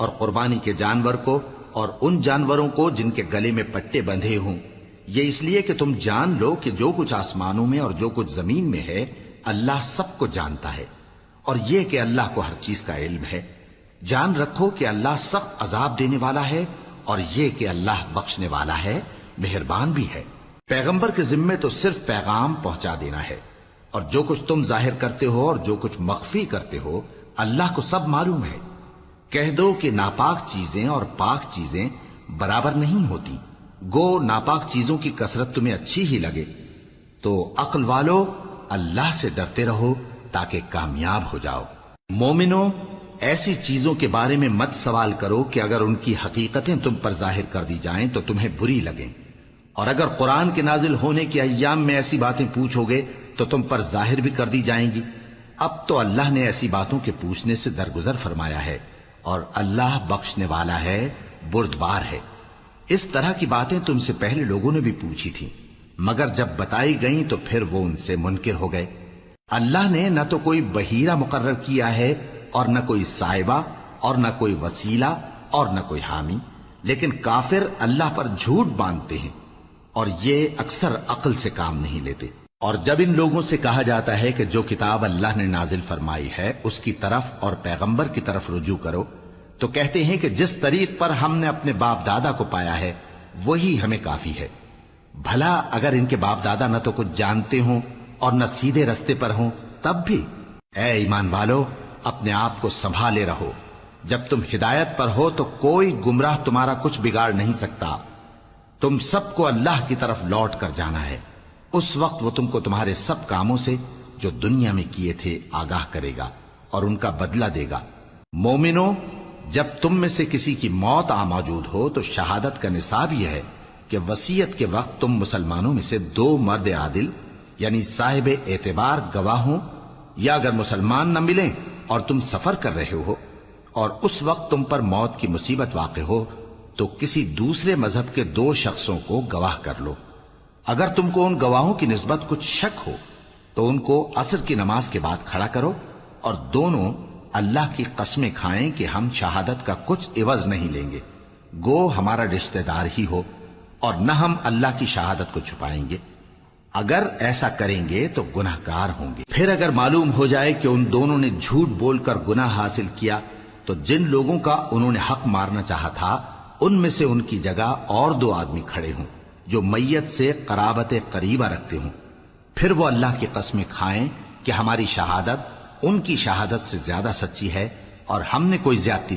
اور قربانی کے جانور کو اور ان جانوروں کو جن کے گلے میں پٹے بندھے ہوں، یہ اس لیے کہ تم جان لو کہ جو کچھ آسمانوں میں اور جو کچھ زمین میں ہے اللہ سب کو جانتا ہے، اور یہ کہ اللہ کو ہر چیز کا علم ہے۔ جان رکھو کہ اللہ سخت عذاب دینے والا ہے، اور یہ کہ اللہ بخشنے والا ہے، مہربان بھی ہے۔ پیغمبر کے ذمے تو صرف پیغام پہنچا دینا ہے، اور جو کچھ تم ظاہر کرتے ہو اور جو کچھ مخفی کرتے ہو اللہ کو سب معلوم ہے۔ کہہ دو کہ ناپاک چیزیں اور پاک چیزیں برابر نہیں ہوتی، گو ناپاک چیزوں کی کثرت تمہیں اچھی ہی لگے، تو عقل والو اللہ سے ڈرتے رہو تاکہ کامیاب ہو جاؤ۔ مومنو، ایسی چیزوں کے بارے میں مت سوال کرو کہ اگر ان کی حقیقتیں تم پر ظاہر کر دی جائیں تو تمہیں بری لگیں، اور اگر قرآن کے نازل ہونے کے ایام میں ایسی باتیں پوچھو گے تو تم پر ظاہر بھی کر دی جائیں گی۔ اب تو اللہ نے ایسی باتوں کے پوچھنے سے درگزر فرمایا ہے، اور اللہ بخشنے والا ہے، بردبار ہے۔ اس طرح کی باتیں تم سے پہلے لوگوں نے بھی پوچھی تھیں، مگر جب بتائی گئیں تو پھر وہ ان سے منکر ہو گئے۔ اللہ نے نہ تو کوئی بحیرہ مقرر کیا ہے اور نہ کوئی سائبہ اور نہ کوئی وسیلہ اور نہ کوئی حامی، لیکن کافر اللہ پر جھوٹ باندھتے ہیں اور یہ اکثر عقل سے کام نہیں لیتے۔ اور جب ان لوگوں سے کہا جاتا ہے کہ جو کتاب اللہ نے نازل فرمائی ہے اس کی طرف اور پیغمبر کی طرف رجوع کرو، تو کہتے ہیں کہ جس طریق پر ہم نے اپنے باپ دادا کو پایا ہے وہی ہمیں کافی ہے۔ بھلا اگر ان کے باپ دادا نہ تو کچھ جانتے ہوں اور نہ سیدھے رستے پر ہوں تب بھی؟ اے ایمان والو، اپنے آپ کو سنبھالے رہو، جب تم ہدایت پر ہو تو کوئی گمراہ تمہارا کچھ بگاڑ نہیں سکتا۔ تم سب کو اللہ کی طرف لوٹ کر جانا ہے، اس وقت وہ تم کو تمہارے سب کاموں سے جو دنیا میں کیے تھے آگاہ کرے گا اور ان کا بدلہ دے گا۔ مومنو، جب تم میں سے کسی کی موت آ موجود ہو تو شہادت کا نصاب یہ ہے کہ وصیت کے وقت تم مسلمانوں میں سے 2 مرد عادل یعنی صاحب اعتبار گواہ ہوں، یا اگر مسلمان نہ ملیں اور تم سفر کر رہے ہو اور اس وقت تم پر موت کی مصیبت واقع ہو تو کسی دوسرے مذہب کے 2 شخصوں کو گواہ کر لو۔ اگر تم کو ان گواہوں کی نسبت کچھ شک ہو تو ان کو عصر کی نماز کے بعد کھڑا کرو، اور دونوں اللہ کی قسمیں کھائیں کہ ہم شہادت کا کچھ عوض نہیں لیں گے، گو ہمارا رشتہ دار ہی ہو، اور نہ ہم اللہ کی شہادت کو چھپائیں گے۔ اگر ایسا کریں گے تو گناہ گار ہوں گے۔ پھر اگر معلوم ہو جائے کہ ان دونوں نے جھوٹ بول کر گناہ حاصل کیا تو جن لوگوں کا انہوں نے حق مارنا چاہا تھا ان میں سے ان کی جگہ اور 2 آدمی کھڑے ہوں جو میت سے قرابت قریبہ رکھتے ہوں، پھر وہ اللہ کی قسمیں کھائیں کہ ہماری شہادت ان کی شہادت سے زیادہ سچی ہے اور ہم نے کوئی زیادتی